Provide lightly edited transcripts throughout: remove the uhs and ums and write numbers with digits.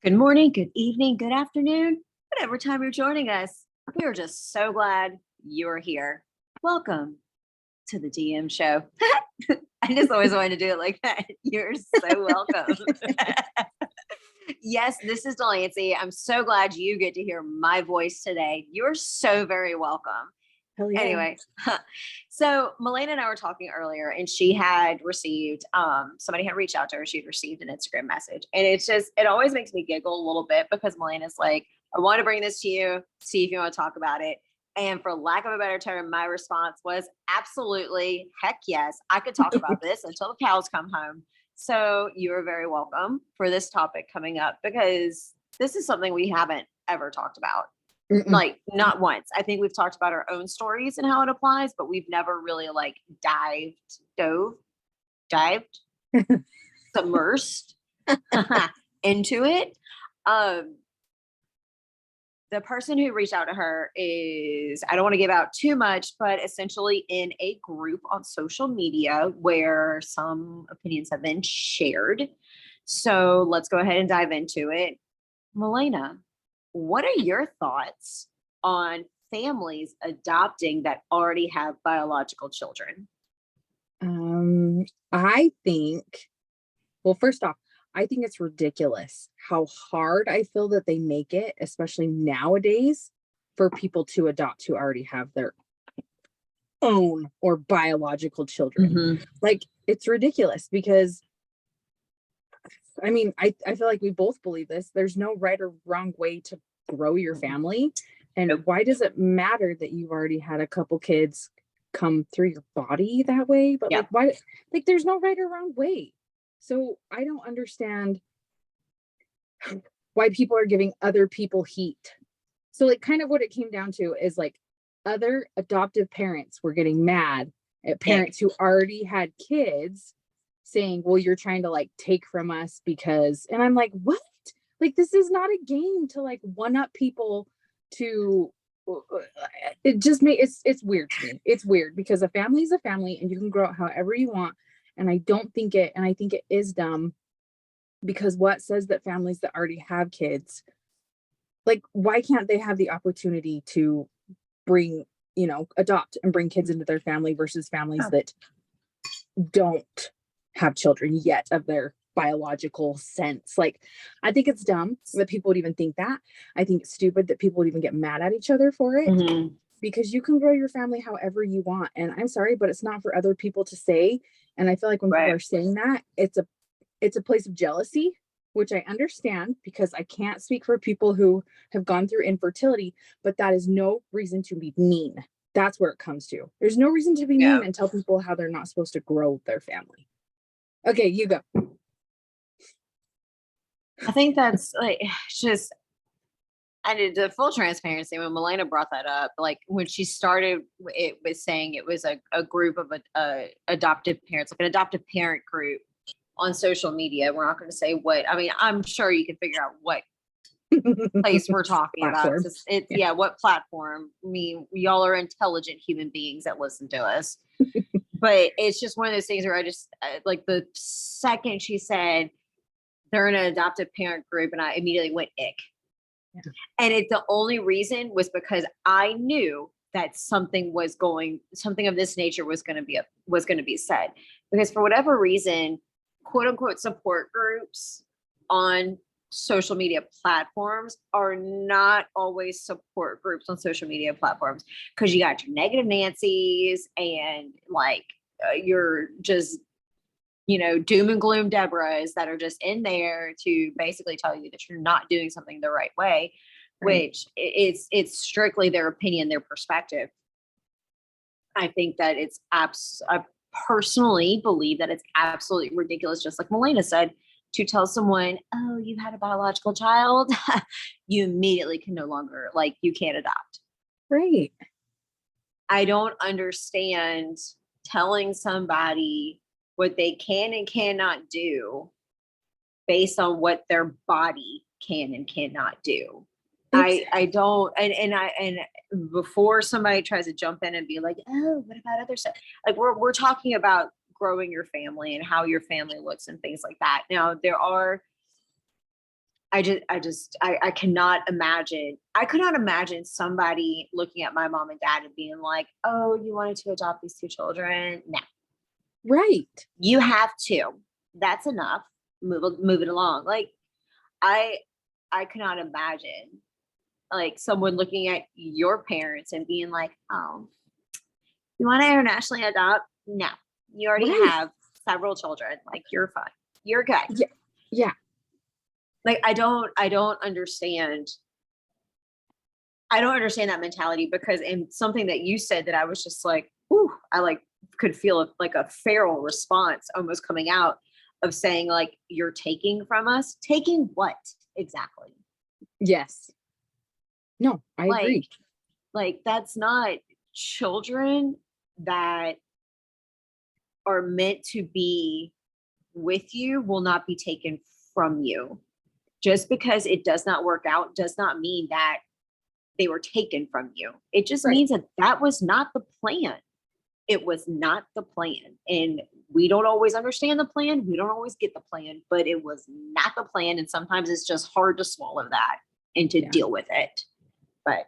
Good morning, good evening, good afternoon, whatever time you're joining us. We are just so glad you're here. Welcome to the DM show. I just always wanted to do it like that. You're so welcome. Yes, this is Delancey. I'm so glad you get to hear my voice today. You're so very welcome. Hell yeah. Anyway, so Melena and I were talking earlier, and she had received somebody had reached out to her. She'd received an Instagram message, and it always makes me giggle a little bit because Melena's like, I want to bring this to you, see if you want to talk about it. And for lack of a better term, my response was absolutely, heck yes, I could talk about this until the cows come home. So you are very welcome for this topic coming up, because this is something we haven't ever talked about. Like, not once. I think we've talked about our own stories and how it applies, but we've never really like dived, submersed into it. The person who reached out to her is, I don't want to give out too much, but essentially in a group on social media where some opinions have been shared. So let's go ahead and dive into it. Melena, what are your thoughts on families adopting that already have biological children? I think, well, first off, I think it's ridiculous how hard I feel that they make it, especially nowadays, for people to adopt who already have their own or biological children. Like, it's ridiculous because I mean, I feel like we both believe this. There's no right or wrong way to grow your family. And why does it matter that you've already had a couple kids come through your body that way? But like, why? Like, there's no right or wrong way. So I don't understand why people are giving other people heat. So, like, kind of what it came down to is like other adoptive parents were getting mad at parents who already had kids saying, well, you're trying to like take from us because, and I'm like, what? Like, this is not a game to like one up people to, it just it's weird to me. It's weird because a family is a family and you can grow it however you want. And I think it is dumb, because what says that families that already have kids, like, why can't they have the opportunity to bring, adopt and bring kids into their family versus families that don't have children yet of their biological sense? Like, I think it's dumb that people would even think that. I think it's stupid that people would even get mad at each other for it, because you can grow your family however you want. And I'm sorry, but it's not for other people to say. And I feel like when people are saying that, it's a place of jealousy, which I understand because I can't speak for people who have gone through infertility, but that is no reason to be mean. That's where it comes to. There's no reason to be mean and tell people how they're not supposed to grow their family. Okay, you go. I think that's like just, I did the full transparency when Melena brought that up. Like, when she started, it was saying it was a group of adoptive parents, like an adoptive parent group on social media. We're not going to say what. I mean, I'm sure you can figure out what place we're talking about. What platform. I mean, y'all are intelligent human beings that listen to us. But it's just one of those things where I just, like, the second she said they're in an adoptive parent group, and I immediately went ick. And the only reason was because I knew that something of this nature was going to be said, because for whatever reason, quote unquote support groups on social media platforms are not always support groups on social media platforms, because you got your negative Nancy's and like you're just doom and gloom Deborahs that are just in there to basically tell you that you're not doing something the right way, which it's strictly their opinion, their perspective. I think that I personally believe that it's absolutely ridiculous, just like Melena said, to tell someone, oh, you had a biological child, you immediately can no longer, like, you can't adopt. Right. I don't understand telling somebody what they can and cannot do based on what their body can and cannot do. I don't, and before somebody tries to jump in and be like, oh, what about other stuff? Like, we're talking about growing your family and how your family looks and things like that. Now, I cannot imagine. I could not imagine somebody looking at my mom and dad and being like, "Oh, you wanted to adopt these two children? No, Right. you have two. That's enough. Move it along." Like I I cannot imagine like someone looking at your parents and being like, "Oh, you want to internationally adopt? No, you already Right. have several children. Like you're fine. You're good." Yeah. Yeah. Like I don't understand. I don't understand that mentality because in something that you said that I was just like, ooh, I like could feel like a feral response almost coming out of saying like you're taking from us. Taking what exactly? Yes. No, I Like agree. like that's not children that are meant to be with you will not be taken from you. Just because it does not work out does not mean that they were taken from you. It just Right. means that that was not the plan. It was not the plan. And we don't always understand the plan. We don't always get the plan, but it was not the plan. And sometimes it's just hard to swallow that and to Yeah. deal with it. But,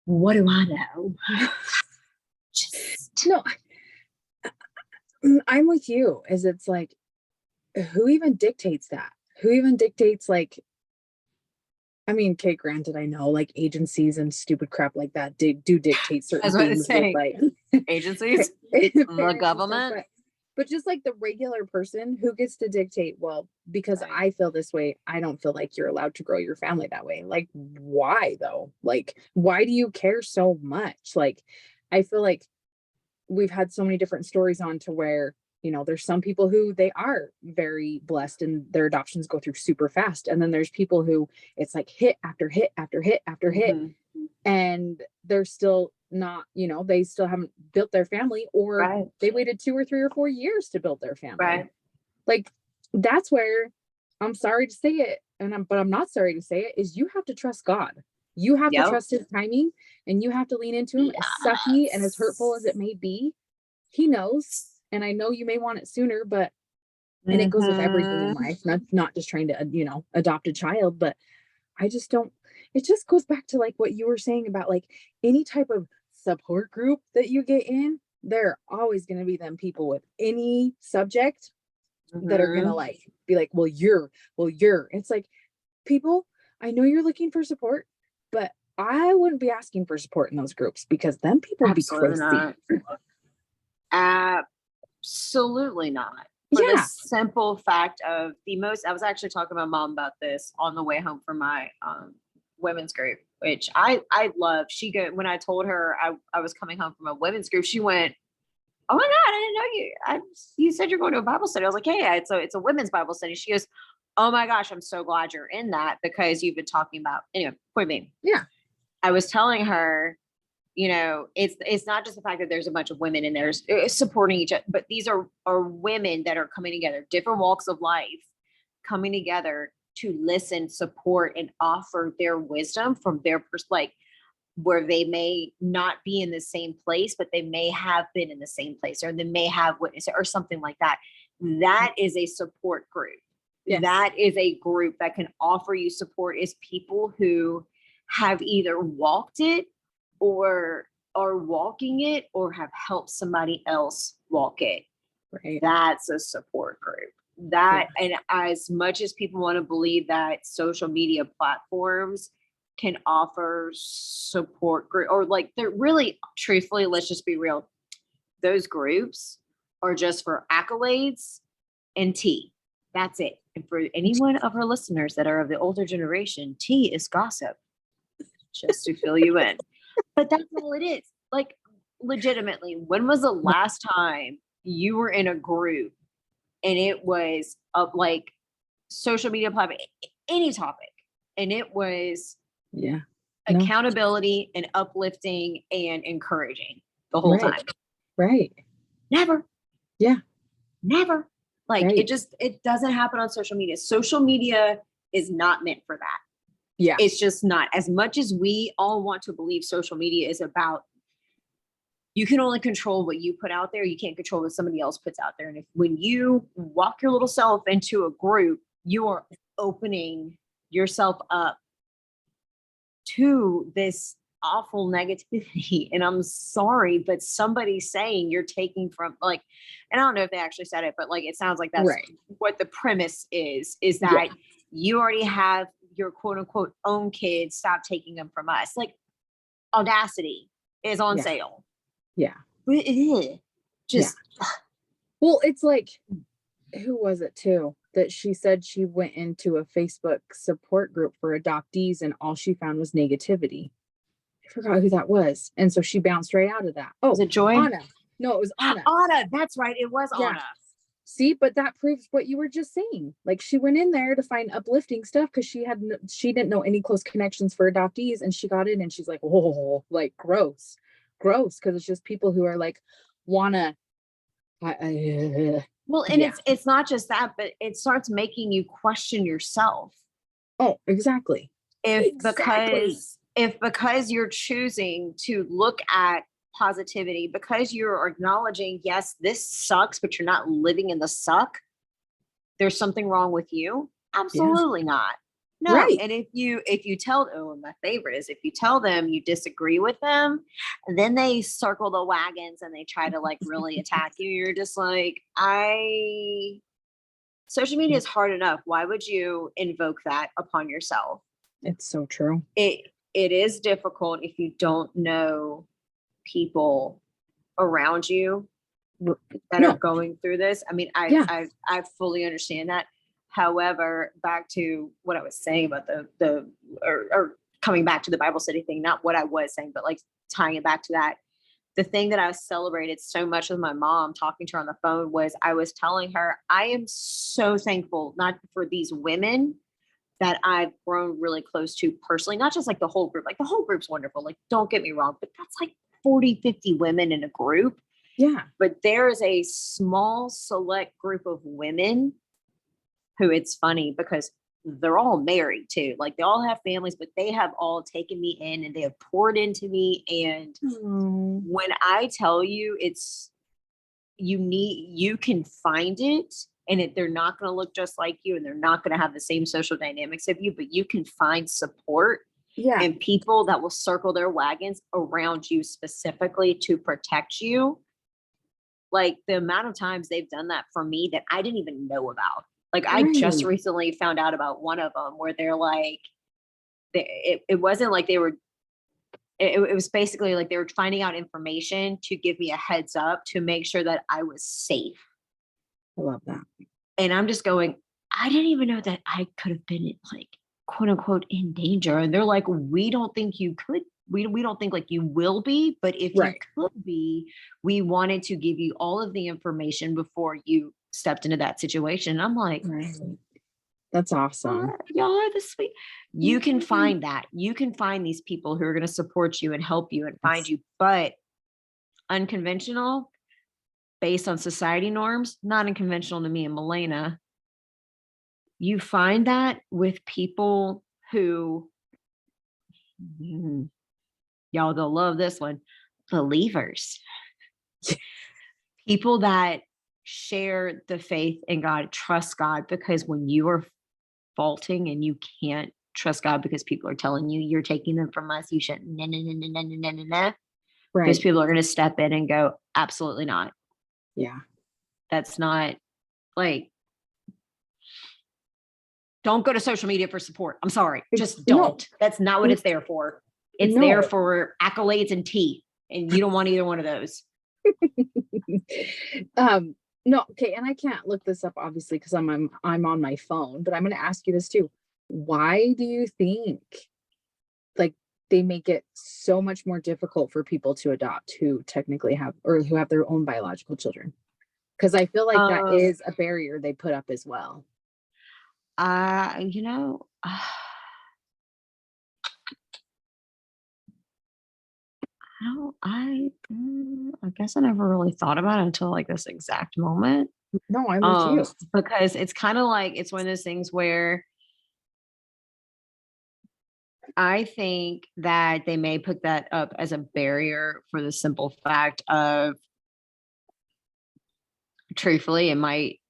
what do I know? Just, No, I'm with you. Is it's like, who even dictates that? Who even dictates like, I mean, okay, granted, I know like agencies and stupid crap like that do dictate I certain was about to things with say, like agencies, parents the and stuff, government. but just like the regular person who gets to dictate, well, because Right. I feel this way, I don't feel like you're allowed to grow your family that way. Like, why though? Like, why do you care so much? Like, I feel like we've had so many different stories on to where there's some people who they are very blessed and their adoptions go through super fast, and then there's people who it's like hit after hit after hit after hit, Mhm. and they're still not, they still haven't built their family, or Right. they waited 2 or 3 or 4 years to build their family. Right. Like, that's where, I'm sorry to say it, but I'm not sorry to say it, is you have to trust God. You have to Yep. trust his timing, and you have to lean into him, as sucky and as hurtful as it Yes. may be. He knows, and I know you may want it sooner, but and it goes with everything in Mhm. life, not just trying to, adopt a child, but I just don't, it just goes back to like what you were saying about like any type of support group that you get in, there are always going to be them people with any subject that are going to Mhm. like be like, well, you're, it's like, people, I know you're looking for support, but I wouldn't be asking for support in those groups because them people be Absolutely crazy. not. Absolutely not. For the Yeah. simple fact of I was actually talking to my mom about this on the way home from my women's group, which I love. When I told her I was coming home from a women's group, she went, "Oh my God, I didn't know you. You said you're going to a Bible study." I was like, "Yeah, it's a women's Bible study." She goes, "Oh my gosh, I'm so glad you're in that because you've been talking about," anyway, point being, Yeah. I was telling her, it's not just the fact that there's a bunch of women and there's supporting each other, but these are women that are coming together, different walks of life, coming together to listen, support, and offer their wisdom from their like where they may not be in the same place, but they may have been in the same place, or they may have witnessed it, or something like that. That is a support group. Yes. That is a group that can offer you support, is people who have either walked it or are walking it or have helped somebody else walk it. Right. That's a support group. Yeah. And as much as people want to believe that social media platforms can offer support group, or like they're really, truthfully, let's just be real, those groups are just for accolades and tea. That's it. And for anyone of our listeners that are of the older generation, tea is gossip, just to fill you in. But that's all it is. Like, legitimately, when was the last time you were in a group and it was like social media platform, any topic, and it was Yeah. No. accountability and uplifting and encouraging the whole Right. time? Right. Never. Yeah. Never. Like Right. it doesn't happen on social media. Social media is not meant for that. Yeah. It's just not. As much as we all want to believe social media is about, you can only control what you put out there. You can't control what somebody else puts out there. And when you walk your little self into a group, you are opening yourself up to this awful negativity. And I'm sorry, but somebody's saying you're taking from, like, and I don't know if they actually said it, but like it sounds like that's Right. what the premise is Yeah. that you already have your quote unquote own kids, stop taking them from us. Like, audacity is on Yeah. sale. Yeah. Just Well, it's like, who was it too that she said she went into a Facebook support group for adoptees and all she found was negativity. I forgot who that was. And so she bounced right out of that. Oh, was it Joy? Anna. No, it was Anna. Anna, that's right. It was Yeah. Anna. See, but that proves what you were just saying. Like, she went in there to find uplifting stuff because she didn't know any close connections for adoptees, and she got in and she's like, oh, like gross, because it's just people who are like wanna. Well, and Yeah. it's not just that, but it starts making you question yourself. Oh, exactly. If Exactly. because you're choosing to look at positivity, because you're acknowledging, yes, this sucks, but you're not living in the suck, there's something wrong with you. Absolutely not. No. Right. And if you tell, oh, my favorite is if you tell them you disagree with them, then they circle the wagons and they try to like really attack you. You're just like, social media is hard enough. Why would you invoke that upon yourself? It's so true. It is difficult if you don't know people around you that are going through this. I mean, I fully understand that. However, back to what I was saying about or coming back to the Bible study thing, not what I was saying, but like tying it back to that. The thing that I celebrated so much with my mom talking to her on the phone was I was telling her, I am so thankful, not for these women that I've grown really close to personally, not just like the whole group, like the whole group's wonderful. Like, don't get me wrong, but that's like 40, 50 women in a group. Yeah. But there is a small select group of women who, it's funny because they're all married too. Like, they all have families, but they have all taken me in and they have poured into me. And when I tell you you can find it, and they're not going to look just like you, and they're not going to have the same social dynamics of you, but you can find support and people that will circle their wagons around you specifically to protect you. Like, the amount of times they've done that for me that I didn't even know about. Like, I just recently found out about one of them where they're like, it wasn't like they were, it was basically like they were finding out information to give me a heads up to make sure that I was safe. I love that. And I'm just going, I didn't even know that I could have been like, quote unquote, in danger. And they're like, we don't think you could. We don't think like you will be, but if you could be, we wanted to give you all of the information before you stepped into that situation. And I'm like, that's awesome. Y'all are the sweet. You can find that. You can find these people who are going to support you and help you and find you, but unconventional, based on society norms, not unconventional to me and Milena. You find that with people who, y'all, they'll love this one, believers. People that share the faith in God, trust God, because when you are faulting and you can't trust God because people are telling you you're taking them from us, you shouldn't, those people are going to step in and go, absolutely not. Yeah. That's not, like, don't go to social media for support. I'm sorry. Just don't. No. That's not what it's there for. It's there for accolades and tea. And you don't want either one of those. No, okay. And I can't look this up, obviously, because I'm on my phone, but I'm going to ask you this too. Why do you think like they make it so much more difficult for people to adopt who technically have, or who have their own biological children? Because I feel like that is a barrier they put up as well. I guess I never really thought about it until like this exact moment. No, I'm with you. Because it's kind of like, it's one of those things where I think that they may put that up as a barrier for the simple fact of, truthfully, it might,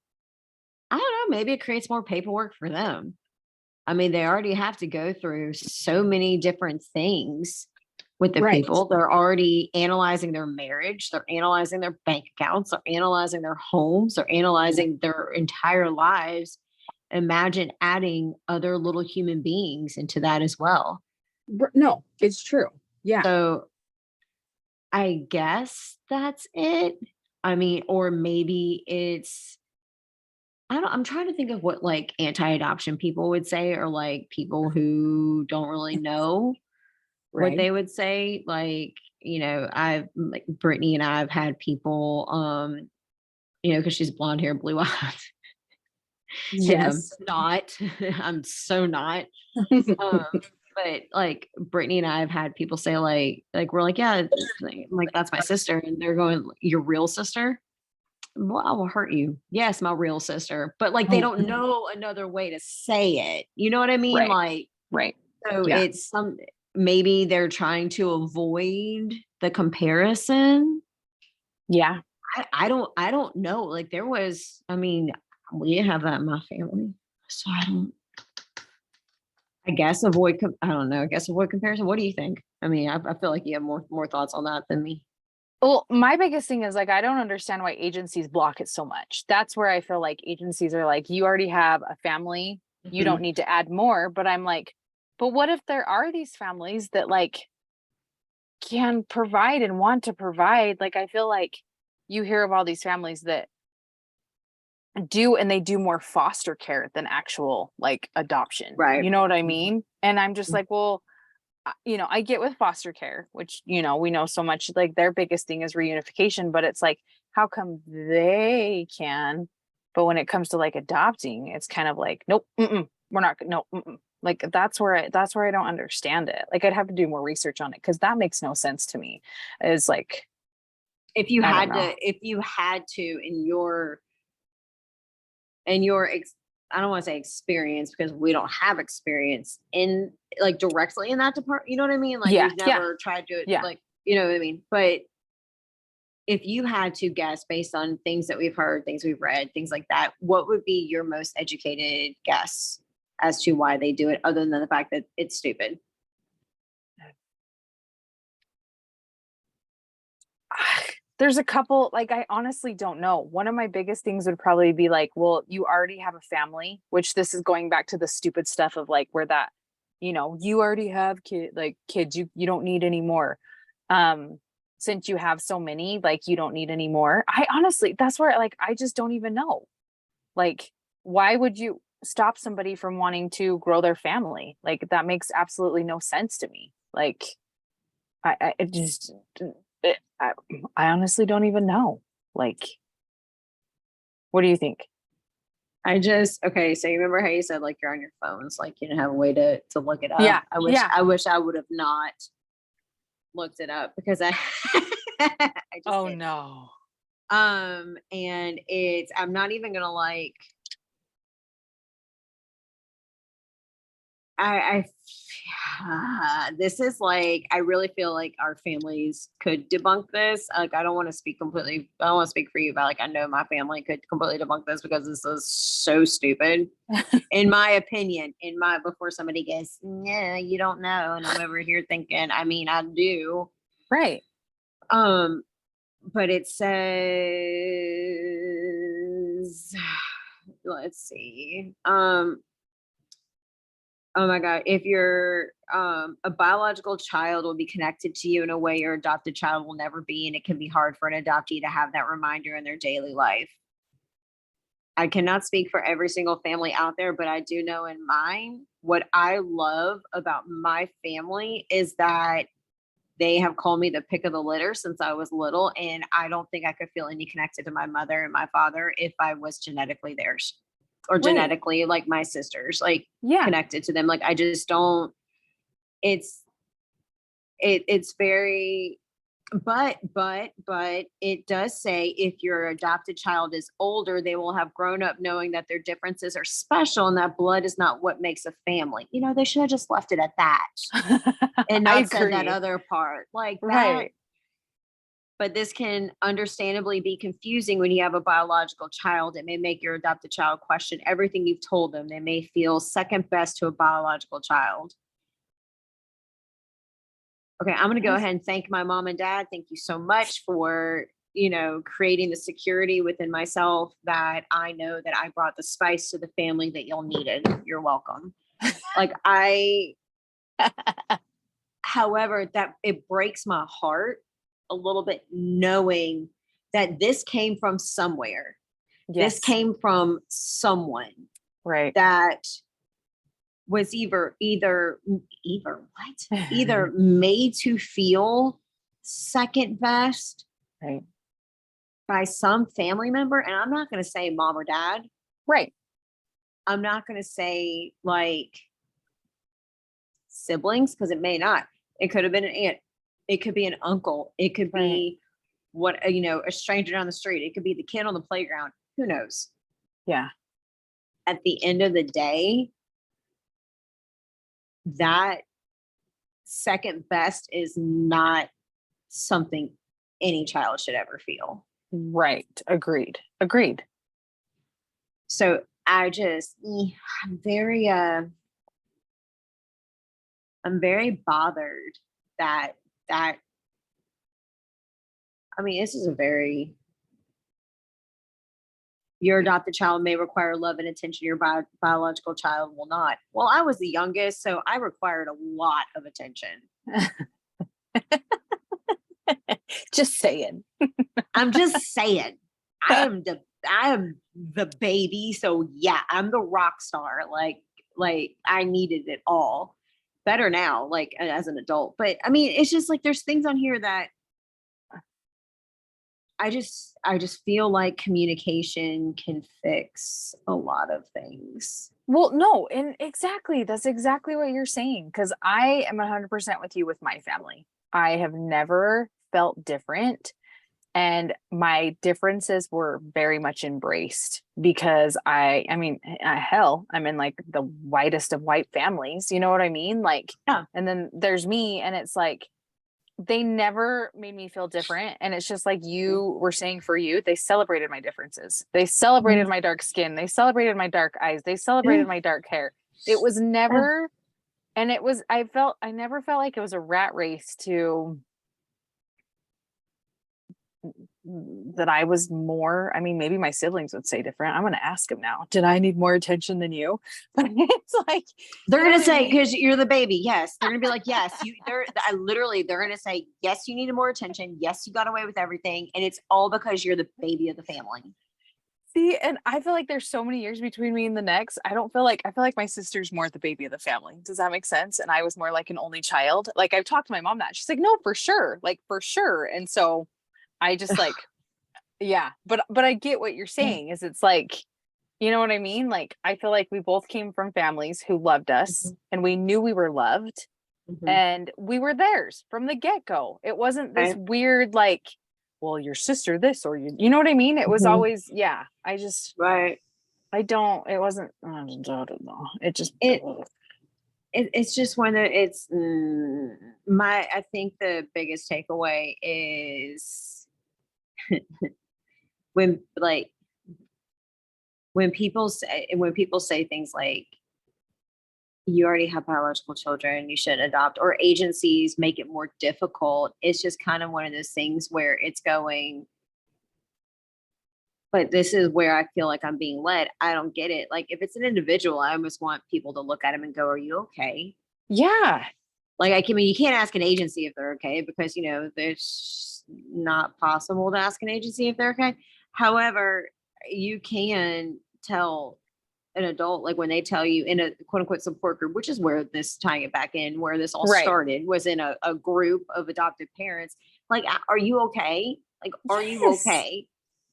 I don't know, maybe it creates more paperwork for them. I mean, they already have to go through so many different things with the Right. people. They're already analyzing their marriage, they're analyzing their bank accounts, they're analyzing their homes, they're analyzing their entire lives. Imagine adding other little human beings into that as well. No, it's true. Yeah. So I guess that's it. I mean, or maybe it's, I don't, I'm trying to think of what like anti-adoption people would say, or like people who don't really know what Right. they would say. Like, I've like Brittany and I've had people, because she's blonde hair, blue eyes, and I'm Yes. not. I'm so not. Um, but like Brittany and I have had people say like we're like, yeah, like that's my sister, and they're going, your real sister? Well, I will hurt you. Yes, my real sister. But like they Oh, don't know another way to say it. You know what I mean? right. Like, Right. so Yeah. it's maybe they're trying to avoid the comparison. Yeah. I don't know. Like there was, I mean, we didn't have that in my family. So I guess I don't know. I guess avoid comparison. What do you think? I mean, I feel like you have more thoughts on that than me. Well, my biggest thing is like, I don't understand why agencies block it so much. That's where I feel like agencies are like, you already have a family, you don't need to add more. But I'm like, but what if there are these families that like can provide and want to provide? Like, I feel like you hear of all these families that do, and they do more foster care than actual like adoption. Right. You know what I mean? And I'm just like, well, I get with foster care, which, we know so much, like their biggest thing is reunification, but it's like, how come they can, but when it comes to like adopting, it's kind of like, nope, we're not, no, like that's where I don't understand it. Like I'd have to do more research on it because that makes no sense to me. Is like, If you I don't had know. if you had to in your I don't want to say experience because we don't have experience in like directly in that department. You know what I mean? Like Yeah, we've yeah, never tried to yeah. like, you know what I mean? But if you had to guess based on things that we've heard, things we've read, things like that, what would be your most educated guess as to why they do it, other than the fact that it's stupid? There's a couple, like I honestly don't know. One of my biggest things would probably be like, well, you already have a family, which this is going back to the stupid stuff of like where that, you already have kids, you don't need any more. Since you have so many, like you don't need any more. I honestly, that's where like I just don't even know. Like, why would you stop somebody from wanting to grow their family? Like that makes absolutely no sense to me. Like I it just I honestly don't even know. Like, what do you think? Okay, so you remember how you said like you're on your phones, like you didn't have a way to look it up. Yeah, I yeah. wish I would have not looked it up because I I just Oh did. no. And I'm not even gonna like I this is like I really feel like our families could debunk this. Like I don't want to speak completely. I don't want to speak for you, but like I know my family could completely debunk this because this is so stupid, in my opinion. Before somebody gets, yeah, you don't know, and I'm over here thinking. I mean, I do. Right. But it says, let's see. Oh my God. If you're a biological child will be connected to you in a way your adopted child will never be, and it can be hard for an adoptee to have that reminder in their daily life. I cannot speak for every single family out there, but I do know in mine, what I love about my family is that they have called me the pick of the litter since I was little. And I don't think I could feel any connected to my mother and my father if I was genetically theirs, or Right. genetically like my sisters, like Yeah. connected to them. Like I just don't, it's very, but it does say if your adopted child is older, they will have grown up knowing that their differences are special and that blood is not what makes a family. They should have just left it at that and I not said that agree. other part like that. Right. but this can understandably be confusing when you have a biological child. It may make your adopted child question everything you've told them. They may feel second best to a biological child. Okay, I'm going to go ahead and thank my mom and dad. Thank you so much for, creating the security within myself that I know that I brought the spice to the family that y'all needed. You're welcome. However, that it breaks my heart a little bit knowing that this came from somewhere. Yes. This came from someone right. that was either made to feel second best right. by some family member. And I'm not going to say mom or dad. Right. I'm not going to say like siblings, because it may not. It could have been an aunt. It could be an uncle. It could be a stranger down the street. It could be the kid on the playground. Who knows? Yeah. At the end of the day, that second best is not something any child should ever feel. Right. Agreed. So I'm very bothered that this is your adopted child may require love and attention. Your biological child will not. Well, I was the youngest, so I required a lot of attention. Just saying. I'm just saying. I am the baby, so yeah, I'm the rock star. Like I needed it all. Better now, like as an adult. But it's just like there's things on here that I just feel like communication can fix a lot of things. Well, no, and exactly. That's exactly what you're saying. Because I am 100% with you with my family. I have never felt different. And my differences were very much embraced because hell, I'm in like the whitest of white families. You know what I mean? Like, yeah. And then there's me, and it's like, they never made me feel different. And it's just like you were saying for you, they celebrated my differences. They celebrated my dark skin. They celebrated my dark eyes. They celebrated my dark hair. It was never, and it was, I never felt like it was a rat race to that I was more, maybe my siblings would say different. I'm going to ask them now. Did I need more attention than you? But it's like, they're going to say, because you're the baby. Yes. They're going to be like, yes, they're going to say, yes, you needed more attention. Yes, you got away with everything. And it's all because you're the baby of the family. See, and I feel like there's so many years between me and the next. I feel like my sister's more the baby of the family. Does that make sense? And I was more like an only child. Like I've talked to my mom that she's like, no, for sure. Like for sure. And so I just like, yeah, but I get what you're saying is it's like, you know what I mean? Like, I feel like we both came from families who loved us and we knew we were loved and we were theirs from the get-go. It wasn't this weird, like, well, your sister this, or you know what I mean? It was always, yeah, I just, it wasn't, I don't know. It just, it's just one that I think the biggest takeaway is when people say things like you already have biological children, you should adopt, or agencies make it more difficult. It's just kind of one of those things where it's going, but this is where I feel like I'm being led. I don't get it. Like if it's an individual, I almost want people to look at him and go, are you okay? Yeah. Like, you can't ask an agency if they're okay because, it's not possible to ask an agency if they're okay. However, you can tell an adult, like when they tell you in a quote unquote support group, which is where this, tying it back in, where this all started, was in a group of adoptive parents. Like, are you okay? Like, are you okay?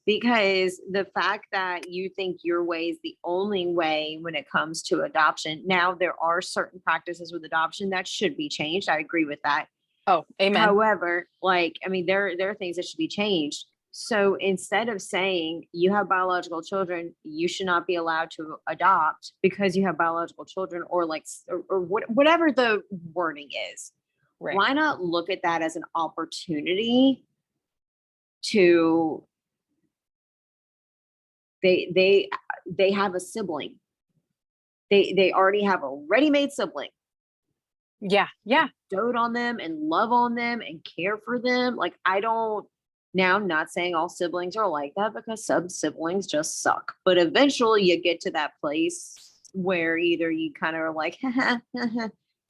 Because the fact that you think your way is the only way when it comes to adoption. Now, there are certain practices with adoption that should be changed. I agree with that. Oh, amen. However, there are things that should be changed. So instead of saying you have biological children, you should not be allowed to adopt because you have biological children, or whatever the wording is. Right. Why not look at that as an opportunity to they have a sibling. They already have a ready-made sibling. Yeah. Yeah. Dote on them and love on them and care for them. Like, I don't, now I'm not saying all siblings are like that, because some siblings just suck. But eventually you get to that place where either you kind of are like,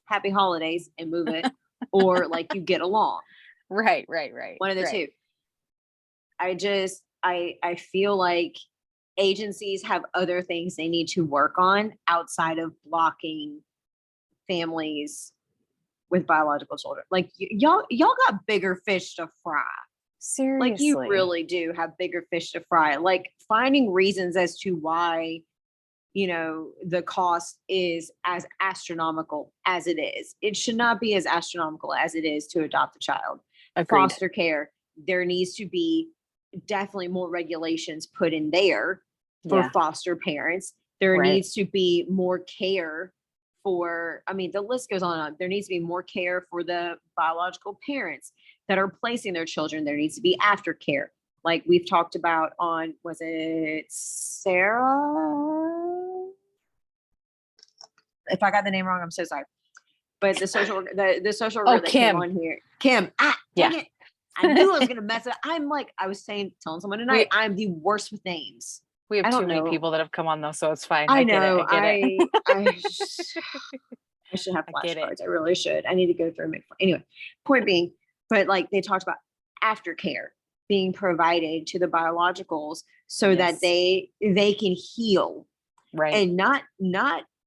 happy holidays and move it, or like you get along. Right. One of the right. two. I feel like agencies have other things they need to work on outside of blocking families with biological children. Like, y'all got bigger fish to fry. Seriously. Like, you really do have bigger fish to fry. Like, finding reasons as to why, the cost is as astronomical as it is. It should not be as astronomical as it is to adopt a child. Agreed. Foster care, there needs to be definitely more regulations put in there for Yeah. foster parents. There Right. needs to be more care for, I mean, the list goes on and on. There needs to be more care for the biological parents that are placing their children. There needs to be aftercare. Like we've talked about on, was it Sarah? If I got the name wrong, I'm so sorry. But the social worker that came Kim. on here, Kim. Dang it. I knew I was gonna mess it up. I'm like, I was telling someone tonight, I'm the worst with names. We have I too don't many know. people that have come on though, so it's fine. I get it. know. I get it. I should have I get it. flashcards. I really should. I need to go through and make. Anyway, point being, but like they talked about aftercare being provided to the biologicals so that Yes. they can heal Right. and not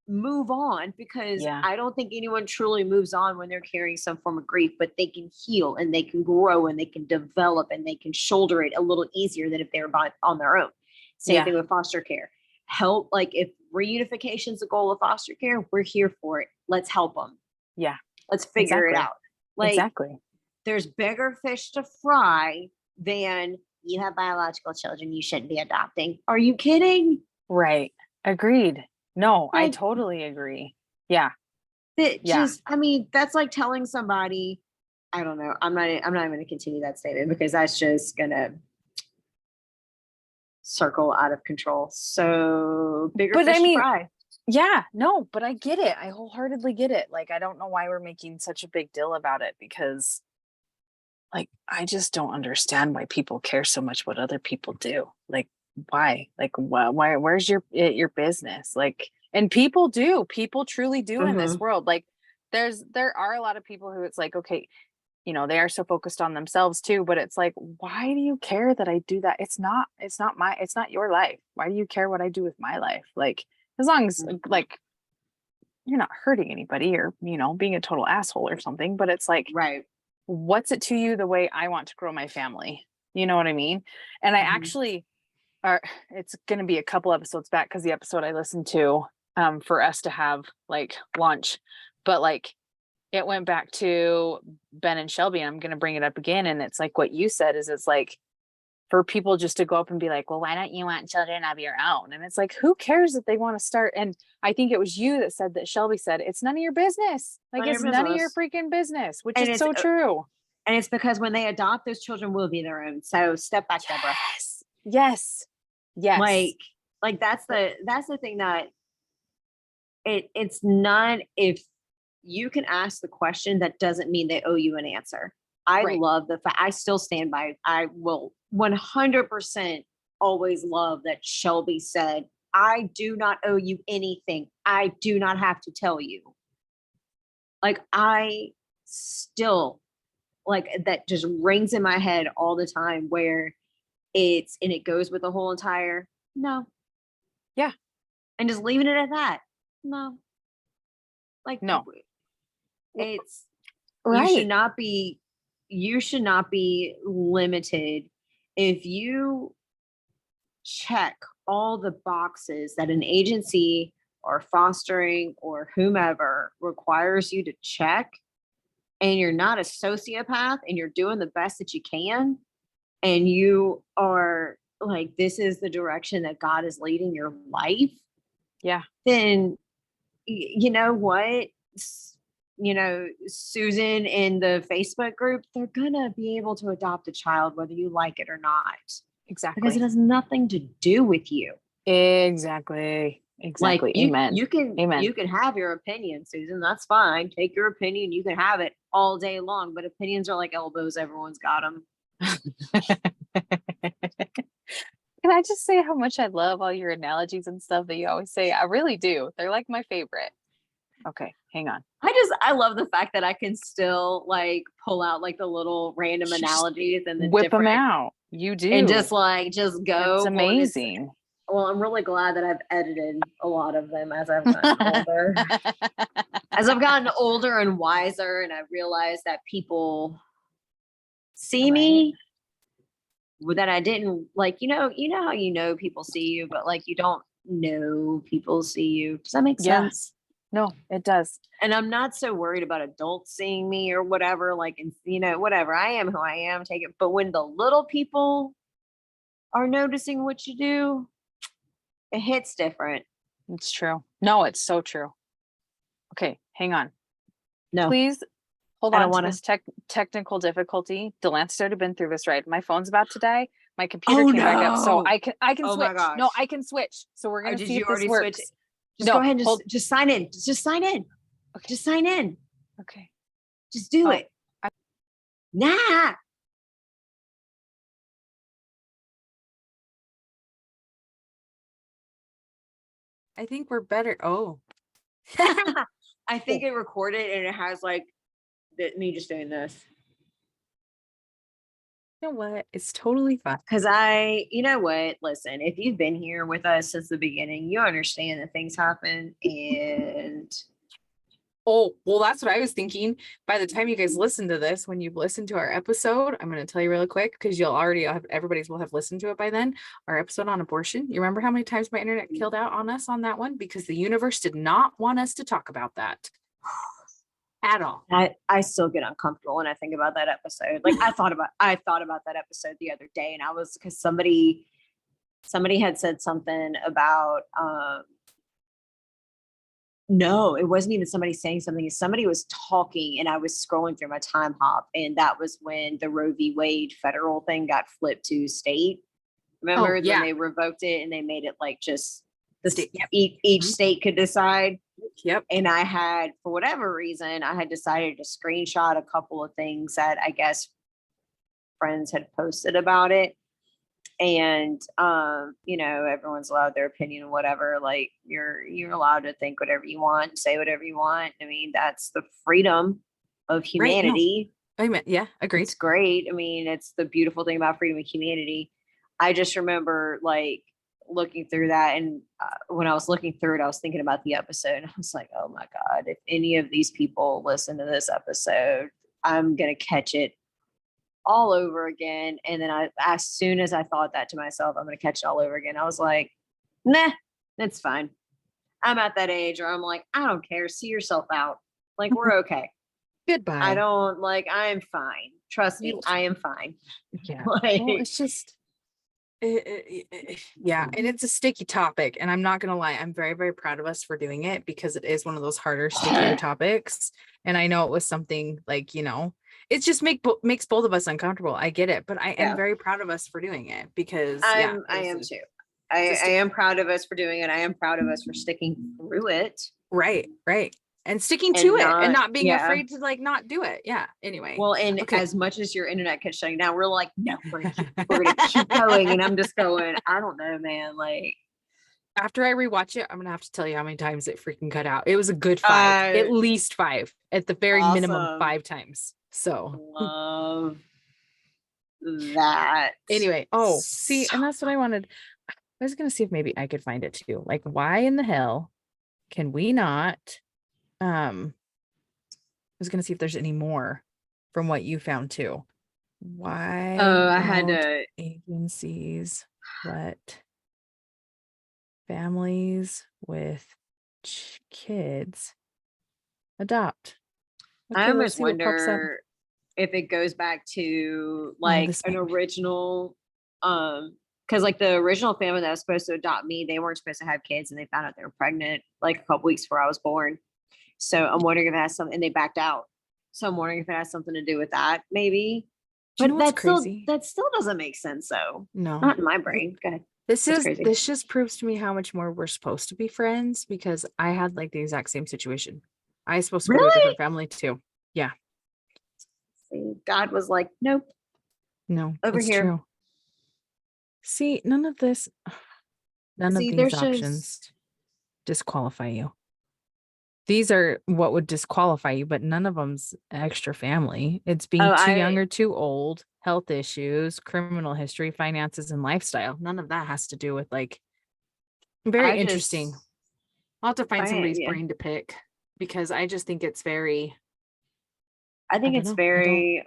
move on, because Yeah. I don't think anyone truly moves on when they're carrying some form of grief, but they can heal and they can grow and they can develop and they can shoulder it a little easier than if they were on their own. Same Yeah. thing with foster care. Help, like if reunification is the goal of foster care, we're here for it. Let's help them. Yeah. Let's figure it Exactly. out. Like, Exactly. there's bigger fish to fry than you have biological children you shouldn't be adopting. Are you kidding? Right. Agreed. No, I Like, totally agree. Yeah. that Yeah. just, I mean, that's like telling somebody, I don't know. I'm not even going to continue that statement, because that's just going to circle out of control. So bigger But fish I mean, to fry. yeah, no, but I get it. I wholeheartedly get it. Like, I don't know why we're making such a big deal about it, because like, I just don't understand why people care so much what other people do. Like, why? Like, why, where's your business? Like, and people truly do in this Mhm. world. Like, there are a lot of people who it's like, okay, they are so focused on themselves too, but it's like, why do you care that I do that? It's not your life. Why do you care what I do with my life? Like, as long as like you're not hurting anybody or, being a total asshole or something, but it's like, Right. what's it to you the way I want to grow my family? You know what I mean? And I Mhm. actually it's going to be a couple episodes back, because the episode I listened to for us to have like lunch, but like it went back to Ben and Shelby, and I'm going to bring it up again. And it's like what you said is, it's like for people just to go up and be like, well, why don't you want children of your own? And it's like, who cares if they want to start? And I think it was you that said that Shelby said, it's none of your business. Like, it's none of your freaking business, which And is it's so true. And it's because when they adopt, those children will be their own. So step back, Deborah. Yes. Like that's the thing that it's not, if you can ask the question, that doesn't mean they owe you an answer. I Right. love the fact, I still stand by, I will 100% always love that Shelby said, I do not owe you anything. I do not have to tell you. Like, I still, like, that just rings in my head all the time, where it goes with the whole entire no. Yeah. And just leaving it at that. No. Like, No. it's Right. you should not be limited if you check all the boxes that an agency or fostering or whomever requires you to check, and you're not a sociopath and you're doing the best that you can, and you are like, this is the direction that God is leading your life. Yeah. Then you know what? Susan in the Facebook group, they're gonna be able to adopt a child whether you like it or not, because it Exactly. has nothing to do with you. Exactly. Like Exactly. Amen. you can Amen. you can have your opinion, Susan. That's fine. Take your opinion. You can have it all day long. But opinions are like elbows. Everyone's got them. Can I just say how much I love all your analogies and stuff that you always say? I really do. They're like my favorite. Okay, hang on. I love the fact that I can still like pull out like the little random Just analogies and the Whip them different out. You do. and just go. It's for this. amazing. Well, I'm really glad that I've edited a lot of them as I've gotten older. As I've gotten older and wiser, and I realize that people see me that I didn't like. How people see you, but like you don't know people see you. Does that make Yeah. sense? No, it does. And I'm not so worried about adults seeing me or whatever. Like, and whatever. I am who I am. Take it. But when the little people are noticing what you do, it hits different. It's true. No, it's so true. Okay, hang on. No, Please hold I on don't to wanna- this technical difficulty. Delancey's already been through this, right? My phone's about to die. My computer Oh, came back up, so no. I can Oh my switch. No, gosh. I can switch. So we're gonna did see you if this already works. switch? Just No, go ahead and hold- just sign in. Just sign in. Okay. Just sign in. Okay. Just do Oh, it. Nah. I think we're better. Oh, I think it recorded and it has like me just doing this. you know what? It's totally fine. Because listen, if you've been here with us since the beginning, you understand that things happen. And Oh, well, that's what I was thinking. By the time you guys listen to this, when you've listened to our episode, I'm going to tell you really quick because you'll already have everybody's will have listened to it by then. Our episode on abortion. You remember how many times my internet killed out on us on that one because the universe did not want us to talk about that at all. I still get uncomfortable when I think about that episode. Like I thought about that episode the other day, and I was because somebody had said something about no, it wasn't even somebody saying something. Somebody was talking, and I was scrolling through my time hop, and that was when the Roe v. Wade federal thing got flipped to state. Remember yeah. when they revoked it and they made it like just the State, yep. each Mhm. state could decide. Yep. And I had, for whatever reason, I had decided to screenshot a couple of things that I guess friends had posted about it. And everyone's allowed their opinion, whatever. Like you're allowed to think whatever you want, say whatever you want. I mean, that's the freedom of humanity. I meant, yeah, agreed. It's great. I mean, it's the beautiful thing about freedom of humanity. I just remember like looking through that, and when I was looking through it, I was thinking about the episode, and I was like, oh my God, if any of these people listen to this episode, I'm gonna catch it all over again. And then as soon as I thought that to myself, I'm gonna catch it all over again, I was like, nah, that's fine. I'm at that age where I'm like, I don't care. See yourself out. Like we're okay. Goodbye. I don't like. I am fine. Trust me, I am fine. Yeah. Like, Well, it's just, yeah, and it's a sticky topic, and I'm not gonna lie, I'm very, very proud of us for doing it because it is one of those harder, stickier topics. And I know it was something like, it just makes both of us uncomfortable. I get it, but I am very proud of us for doing it because I am too. I am proud of us for doing it. I am proud of us for sticking through it. Right. And sticking And to it and not being yeah. afraid to like not do it. Yeah. Anyway. Well, and Okay. as much as your internet kept shutting down, we're like, no, we're gonna keep going. And I'm just going, I don't know, man. Like after I rewatch it, I'm gonna have to tell you how many times it freaking cut out. It was a good 5, at least 5, at the very minimum awesome. 5 times. So love that. anyway, see, and that's what I wanted. I was gonna see if maybe I could find it too. Like, why in the hell can we not? I was gonna see if there's any more from what you found too. Why? I had won't to. agencies let families with kids adopt? I Okay, let's almost see what pops up. wonder if it goes back to like this an might be- original, because like the original family that was supposed to adopt me, they weren't supposed to have kids, and they found out they were pregnant like a couple weeks before I was born. So I'm wondering if it has something, and they backed out. So I'm wondering if it has something to do with that, maybe. Do you know But what's crazy? that still doesn't make sense though. No. Not in my brain. Go ahead. That's crazy. This just proves to me how much more we're supposed to be friends, because I had like the exact same situation. I was supposed to go to a Really? different family too. Yeah. See, God was like, nope. No, Over it's here. true. See, none of this, none See, of there's these just options disqualify you. These are what would disqualify you, but none of them's extra family. It's being Oh, too young or too old, health issues, criminal history, finances, and lifestyle. None of that has to do with like, very I interesting. just I'll have to find somebody's yeah. brain to pick, because I just think it's very, I think don't it's know. very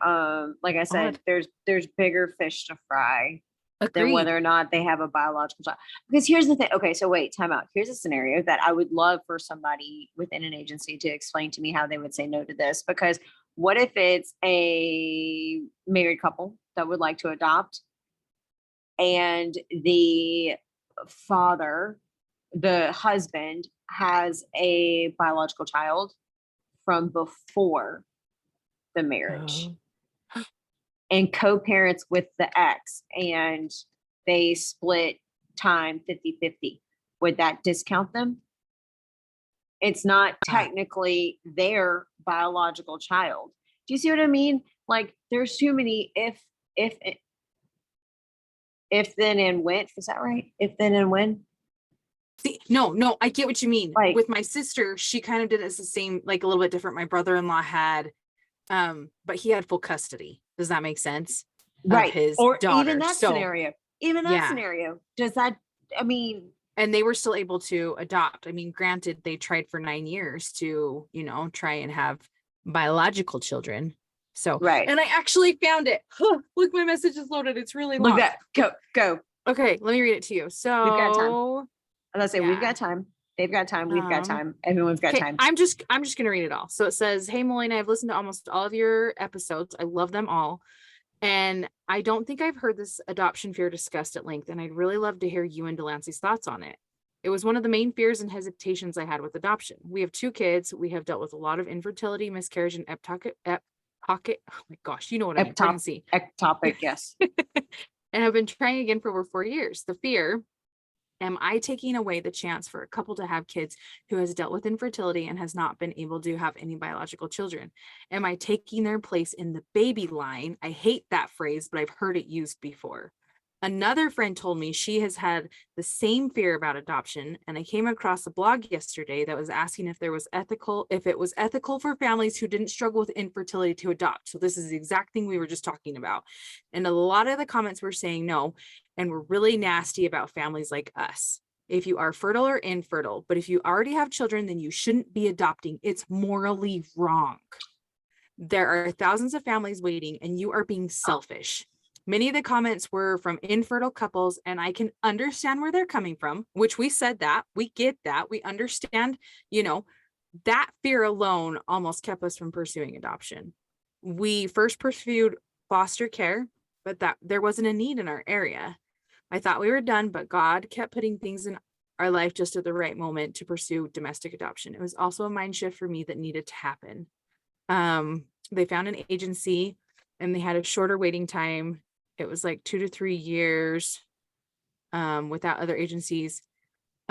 like I said, Odd. there's bigger fish to fry than agreed. whether or not they have a biological child. Because here's the thing. Okay, so wait, time out. Here's a scenario that I would love for somebody within an agency to explain to me how they would say no to this. Because what if it's a married couple that would like to adopt, and the father, the husband, has a biological child from before the marriage Oh. and co-parents with the ex, and they split time 50-50? Would that discount them? It's not technically their biological child. Do you see what I mean? Like, there's too many if then and when. Is that right? If then and when. See, no, I get what you mean. Like- With my sister, she kind of did it the same, like a little bit different. My brother-in-law had, but he had full custody. Does that make sense? Of Right. his Or daughter. even that So- scenario. Even that Yeah. scenario. Does that, I mean, And they were still able to adopt. I mean, granted, they tried for 9 years to, try and have biological children. So, right. and I actually found it. Look, my message is loaded. It's really long. Look at that. Go. Okay, let me read it to you. So got time. As I say, we've Yeah. got time. They've got time. We've got Um, time. Everyone's got okay, time. I'm just gonna read it all. So it says, "Hey Melina, I've listened to almost all of your episodes. I love them all. And I don't think I've heard this adoption fear discussed at length, and I'd really love to hear you and Delancey's thoughts on it. It was one of the main fears and hesitations I had with adoption. We have 2 kids. We have dealt with a lot of infertility, miscarriage, and oh my gosh, you know what I mean, pregnancy. Ectopic, yes. And have been trying again for over 4 years. The fear, am I taking away the chance for a couple to have kids who has dealt with infertility and has not been able to have any biological children? Am I taking their place in the baby line? I hate that phrase, but I've heard it used before. Another friend told me she has had the same fear about adoption, and I came across a blog yesterday that was asking if it was ethical for families who didn't struggle with infertility to adopt. So this is the exact thing we were just talking about. And a lot of the comments were saying no, and were really nasty about families like us. If you are fertile or infertile, but if you already have children, then you shouldn't be adopting. It's morally wrong. There are thousands of families waiting, and you are being selfish. Many of the comments were from infertile couples, and I can understand where they're coming from, which we said that, we get that, we understand, that fear alone almost kept us from pursuing adoption. We first pursued foster care, but that there wasn't a need in our area. I thought we were done, but God kept putting things in our life just at the right moment to pursue domestic adoption. It was also a mind shift for me that needed to happen. They found an agency and they had a shorter waiting time. It was like 2 to 3 years without other agencies.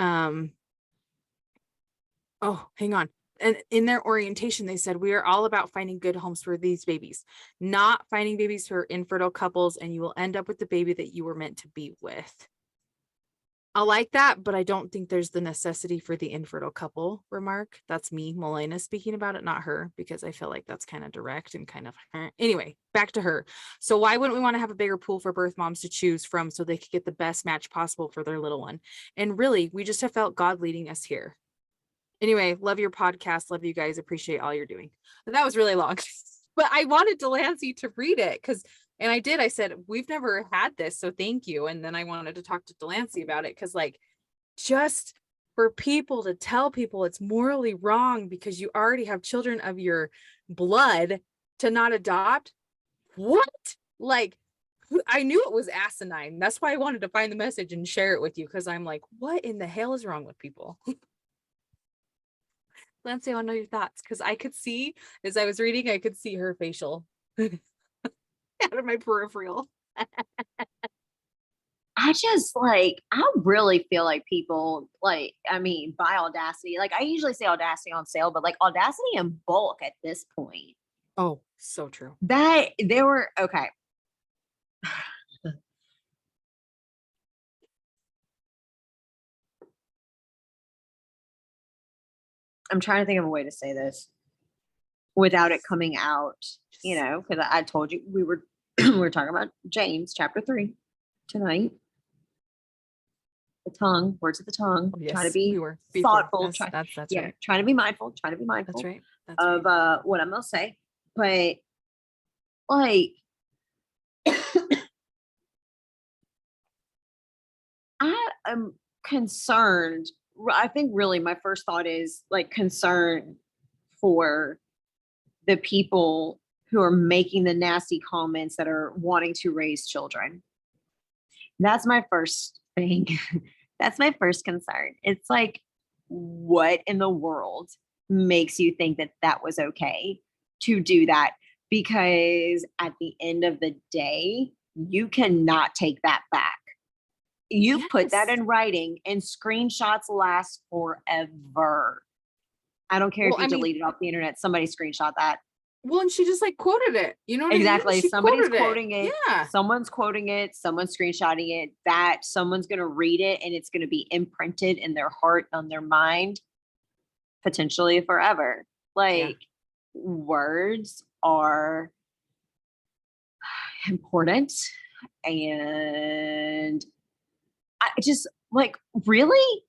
Oh, hang on. And in their orientation, they said, we are all about finding good homes for these babies, not finding babies for infertile couples, and you will end up with the baby that you were meant to be with. I like that, but I don't think there's the necessity for the infertile couple remark. That's me, Melina, speaking about it, not her, because I feel like that's kind of direct and kind of, anyway, back to her. So why wouldn't we want to have a bigger pool for birth moms to choose from so they could get the best match possible for their little one? And really, we just have felt God leading us here. Anyway, love your podcast. Love you guys. Appreciate all you're doing. That was really long, but I wanted Delancey to read it and I did. I said, we've never had this, so thank you. And then I wanted to talk to Delancey about it because, just for people to tell people it's morally wrong because you already have children of your blood to not adopt. What? I knew it was asinine. That's why I wanted to find the message and share it with you, because I'm like, what in the hell is wrong with people? Lance, I want to know your thoughts because I could see as I was reading, I could see her facial out of my peripheral. I just like, I really feel like people like, I mean, buy Audacity. Like I usually say Audacity on sale, but like Audacity in bulk at this point. Oh, so true. That they were okay. I'm trying to think of a way to say this without it coming out, you know, because I told you we were we were talking about James chapter 3 tonight. The tongue, words of the tongue. Oh, yes, Try to be we were thoughtful. That's, Try, that's yeah, right. trying to be mindful. Trying to be mindful. That's right. That's Of right. what I'm gonna say, but like I am concerned. I think really my first thought is like concern for the people who are making the nasty comments that are wanting to raise children. That's my first thing. That's my first concern. It's like, what in the world makes you think that that was okay to do that? Because at the end of the day, you cannot take that back. You've put that Yes. in writing and screenshots last forever. I don't care Well, if you I mean- delete it off the internet, somebody screenshot that. Well, and she just like quoted it. You know what I Exactly. mean? She Somebody's quoted quoting it. Yeah. Someone's quoting it. Someone's screenshotting it. That someone's going to read it and it's going to be imprinted in their heart, on their mind, potentially forever. Like words are important. And I just like, really?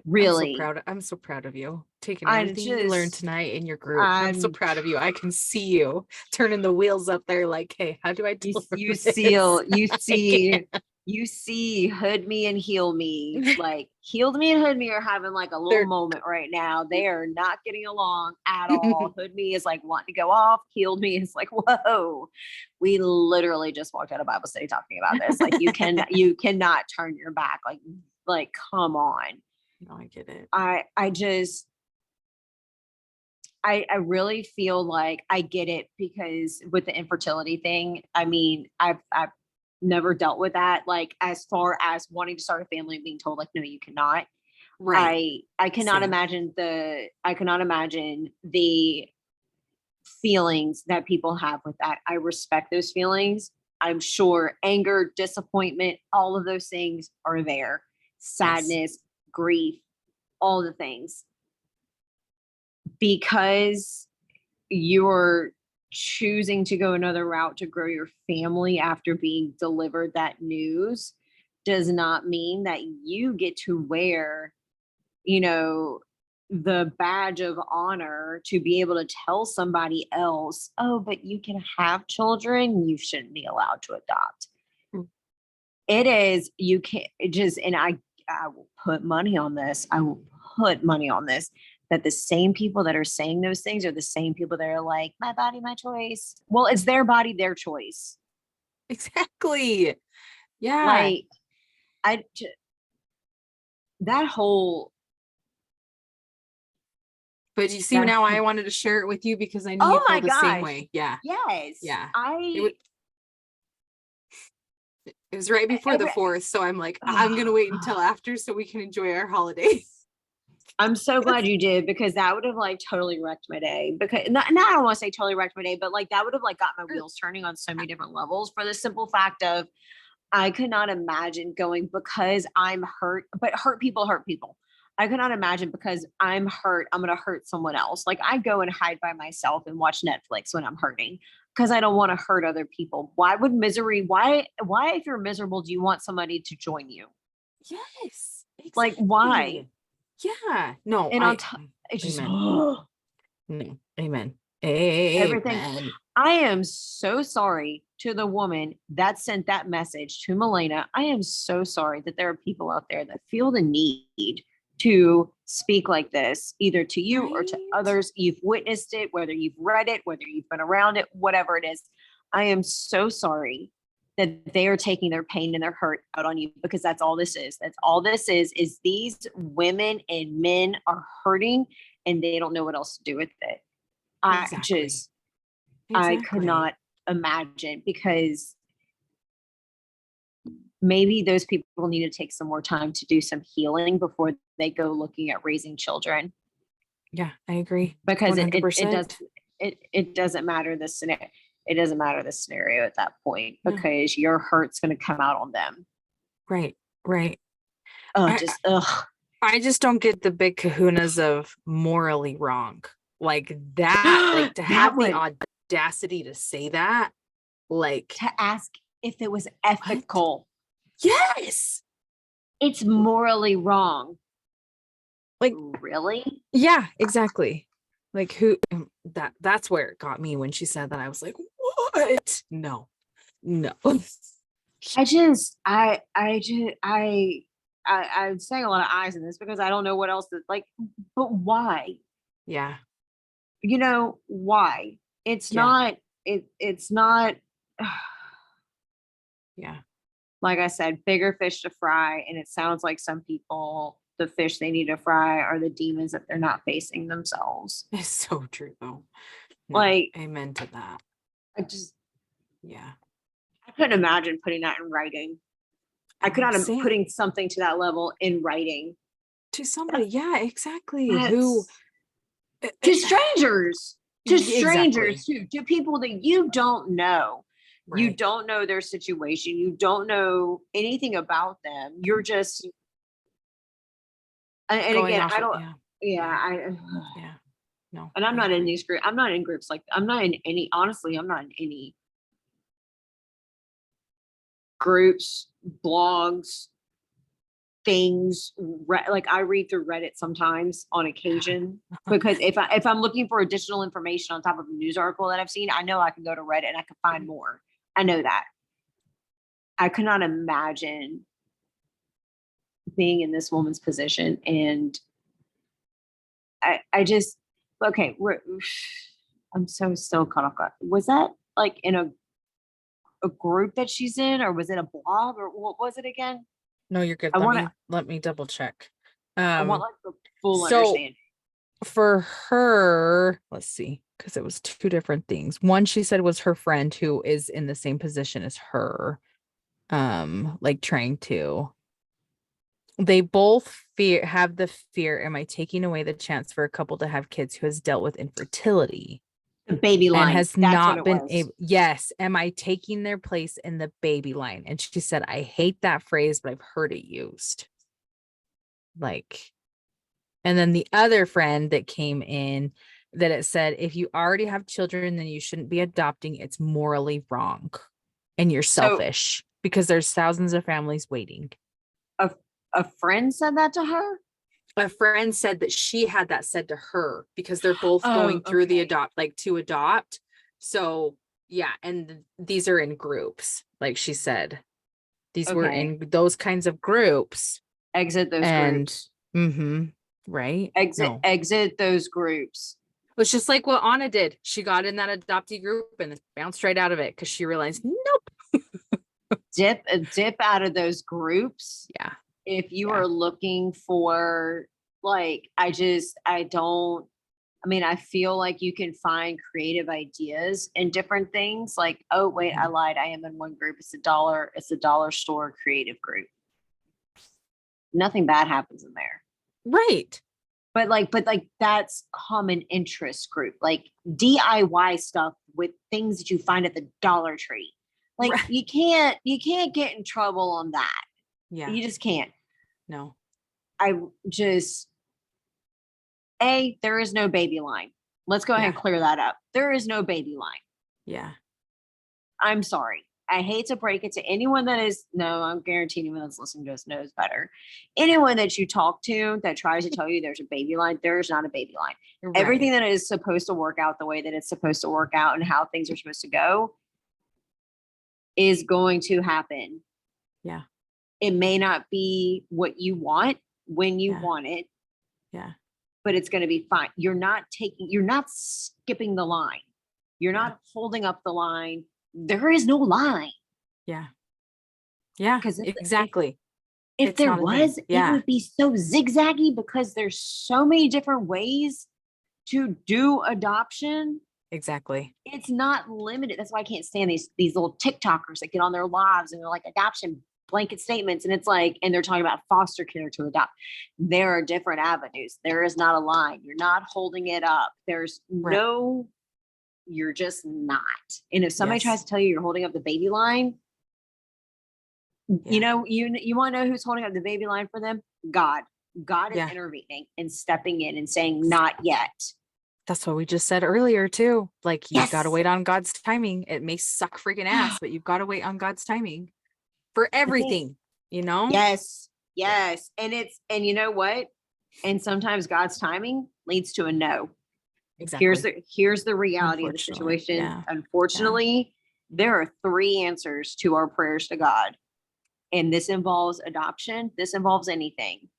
Really? I'm so proud of you. Taking I'm everything you learned just- tonight in your group. I'm so I'm- proud of you. I can see you turning the wheels up there like, hey, how do I deliver You this? see hood me and heal me. Like healed me and hood me are having like a little They're- moment right now. They are not getting along at all. Hood me is like wanting to go off. Healed me is like, whoa. We literally just walked out of Bible study talking about this. Like you cannot turn your back. Like come on. No, I get it. I really feel like I get it because with the infertility thing, I mean, I've never dealt with that. Like as far as wanting to start a family and being told like, no, you cannot. Right. I cannot Same. imagine the feelings that people have with that. I respect those feelings. I'm sure anger, disappointment, all of those things are there. Sadness, grief, all the things. Because you're choosing to go another route to grow your family after being delivered that news does not mean that you get to wear, you know, the badge of honor to be able to tell somebody else, oh, but you can have children, you shouldn't be allowed to adopt. Mm. It is, you can't just, and I will put money on this. I will put money on this that the same people that are saying those things are the same people that are like, my body, my choice. Well, it's their body, their choice. Exactly. Yeah. Like, that whole. But you see that now whole- I wanted to share it with you because I knew Oh you my feel the same gosh. way. Yeah. Yes. Yeah. I would- It was right before the every- 4th. So I'm like, I'm going to wait until after so we can enjoy our holidays. I'm so glad you did because that would have like totally wrecked my day. Because not I don't want to say totally wrecked my day, but like that would have like got my wheels turning on so many different levels for the simple fact of I could not imagine going because I'm hurt, but hurt people hurt people. I could not imagine because I'm hurt, I'm gonna hurt someone else. Like I go and hide by myself and watch Netflix when I'm hurting because I don't want to hurt other people. Why would misery? Why if you're miserable, do you want somebody to join you? Yes. Like, why? Yeah. No. And on top, it's just Amen. No. Amen. Everything. Amen. I am so sorry to the woman that sent that message to Milena. I am so sorry that there are people out there that feel the need to speak like this, either to you or to Right. others. You've witnessed it, whether you've read it, whether you've been around it, whatever it is. I am so sorry that they are taking their pain and their hurt out on you because that's all this is. That's all this is these women and men are hurting and they don't know what else to do with it. I Exactly. just, I could Exactly. not imagine, because maybe those people need to take some more time to do some healing before they go looking at raising children, Yeah, I agree. because it 100%. doesn't matter the scenario. It doesn't matter the scenario at that point, No. because your hurt's going to come out on them. Right. Right. Oh, I- just ugh. I just don't get the big kahunas of morally wrong. Like that, like to That have the one. audacity to say that. Like, To ask if it was ethical. yes. It's morally wrong. Like, Really? yeah, exactly. Like who that's where it got me when she said that. I was like, what? No. No. I'm saying a lot of eyes in this because I don't know what else to like, but why? Yeah. You know, why? It's Yeah. not, it's not, Yeah. like I said, bigger fish to fry. And it sounds like some people, the fish they need to fry are the demons that they're not facing themselves. It's so true though. No, Like- amen to that. Yeah. I couldn't imagine putting that in writing. I could not Same. putting something to that level in writing. To somebody, yeah, exactly. That's- Who to strangers, to Exactly. strangers, to people that you don't know. You Right. don't know their situation. You don't know anything about them. You're just, and Going again, off I of- don't, yeah. yeah, Yeah. No. and I'm I not in agree. these groups. I'm not in groups like, I'm not in any, honestly, I'm not in any groups, blogs, things, like I read through Reddit sometimes on occasion, because if I'm looking for additional information on top of a news article that I've seen, I know I can go to Reddit and I can find more. I know that. I could not imagine being in this woman's position, and I just, okay, I'm so still caught off guard. Was that like in a group that she's in, or was it a blog, or what was it again? No, you're good. I Let wanna- me let me double check. I want like the full so- understanding. For her, let's see, because it was two different things. One she said was her friend who is in the same position as her, like trying to. They both have the fear. Am I taking away the chance for a couple to have kids who has dealt with infertility The baby line. and has That's what not it been was. able? Yes. Am I taking their place in the baby line? And she said, I hate that phrase, but I've heard it used. Like, and then the other friend that came in that it said, if you already have children, then you shouldn't be adopting. It's morally wrong. And you're So- selfish because there's thousands of families waiting. A friend said that to her? A friend said that she had that said to her because they're both Oh, going through the okay. to adopt. So yeah, and these are in groups, like she said. These were Okay. in those kinds of groups. Exit those And groups. right. Exit those groups. It's just like what Anna did. She got in that adoptee group and then bounced right out of it because she realized, nope. Dip out of those groups. Yeah. If you Yeah. are looking for, like, I feel like you can find creative ideas in different things. Like, oh wait, I lied. I am in one group. It's a dollar store creative group. Nothing bad happens in there. Right. But that's common interest group, like DIY stuff with things that you find at the Dollar Tree. Like Right. you can't get in trouble on that. Yeah. You just can't. No. There is no baby line. Let's go ahead and Yeah. clear that up. There is no baby line. Yeah. I'm sorry. I hate to break it to anyone that is, no, I'm guaranteeing anyone that's listening to us knows better. Anyone that you talk to that tries to tell you there's a baby line, there's not a baby line. Everything that is supposed to work out the way that it's supposed to work out and how things are supposed to go is going to happen. Yeah. It may not be what you want when you Yeah. want it, Yeah. but it's going to be fine. You're not skipping the line. You're Yeah. not holding up the line. There is no line. Yeah. Yeah. 'Cause Exactly. If It's there not a thing. was, it Yeah. would be so zigzaggy because there's so many different ways to do adoption, Exactly. it's not limited. That's why I can't stand these little TikTokers that get on their lives and they're like adoption blanket statements. And it's like, and they're talking about foster care to adopt. There are different avenues. There is not a line. You're not holding it up. There's Right. no, you're just not. And if somebody Yes. tries to tell you you're holding up the baby line, Yeah. you know, you want to know who's holding up the baby line for them? God. God is Yeah. intervening and stepping in and saying, not yet. That's what we just said earlier too. Like you've got to Yes. wait on God's timing. It may suck freaking ass, but you've got to wait on God's timing for everything, you know? Yes. Yes. And you know what? And sometimes God's timing leads to a no. Exactly. Here's the reality of the Unfortunately, situation. yeah. Unfortunately, there are 3 answers to our prayers to God. And this involves adoption. This involves anything.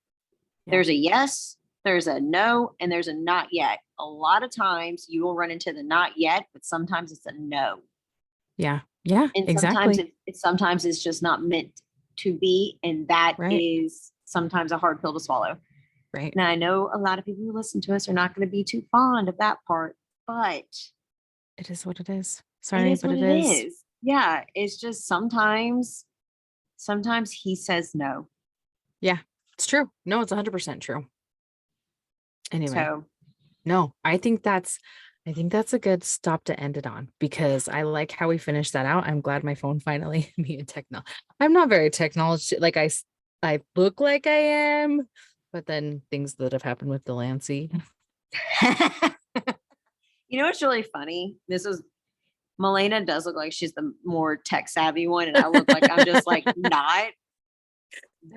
Yeah. There's a yes, there's a no, and there's a not yet. A lot of times you will run into the not yet, but sometimes it's a no. Yeah. Yeah. And Exactly. sometimes it's just not meant to be. And that Right. is sometimes a hard pill to swallow. Right. Now I know a lot of people who listen to us are not going to be too fond of that part, but It is what it is. it Sorry, is but what it it is. is. Yeah. It's just sometimes he says no. It's true. No, it's 100% true. Anyway, So no, I think that's a good stop to end it on because I like how we finished that out. I'm glad my phone finally me and techno. I'm not very technology like I look like I am, but then things that have happened with Delancey. you know what's really funny? Milena does look like she's the more tech savvy one, and I look like I'm just like not.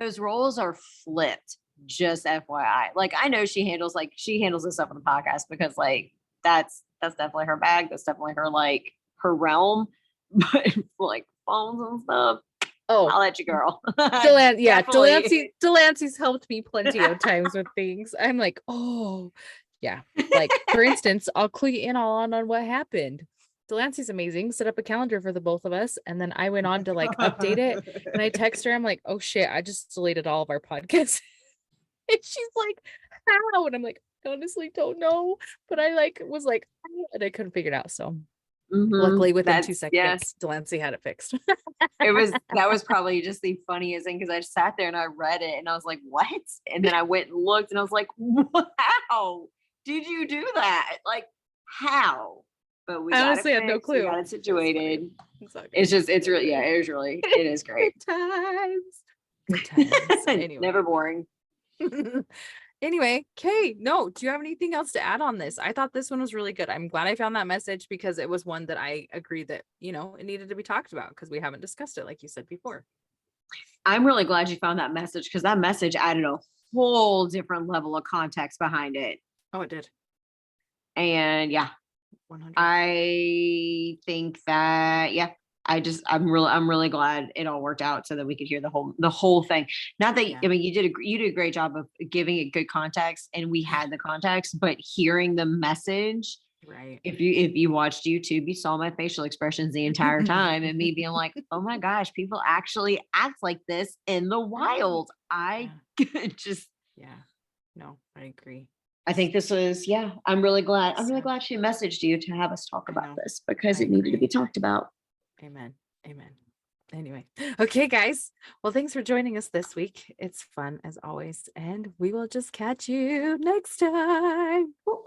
Those roles are flipped, just FYI. Like I know she handles this stuff on the podcast because like that's definitely her bag. That's definitely her realm. But like phones and stuff, I'll Oh, let you girl. Delancey, Delancey's helped me plenty of times with things. I'm like, oh, yeah. Like for instance, I'll clue you in on what happened. Delancey's amazing. Set up a calendar for the both of us, and then I went on to like update it, and I text her. I'm like, oh shit, I just deleted all of our podcasts, and she's like, how? And I'm like, I honestly don't know, but I like was like, "Oh," and I couldn't figure it out. So luckily, within 2 seconds, Yeah. Delancey had it fixed. That was probably just the funniest thing because I sat there and I read it and I was like, what? And then I went and looked and I was like, how did you do that? Like, how? But we got honestly it had no fixed, we clue. got it situated. It's all good. It's really, yeah, it is great. Good times. Good times. Anyway. Never boring. Anyway, Kay, no, do you have anything else to add on this? I thought this one was really good. I'm glad I found that message because it was one that I agree that, it needed to be talked about because we haven't discussed it like you said before. I'm really glad you found that message because that message added a whole different level of context behind it. Oh, it did. And yeah, 100. I think that, yeah, I'm really glad it all worked out so that we could hear the whole thing. Not that, Yeah. I mean, you did a great job of giving it good context and we had the context, but hearing the message, Right. if you watched YouTube, you saw my facial expressions the entire time and me being like, oh my gosh, people actually act like this in the wild. I just, Yeah. No, I agree. I think this was, yeah, I'm really glad So- she messaged you to have us talk I about know. this because I it needed to agree. be talked about. Amen. Amen. Anyway. Okay, guys. Well, thanks for joining us this week. It's fun as always. And we will just catch you next time. Woo-woo.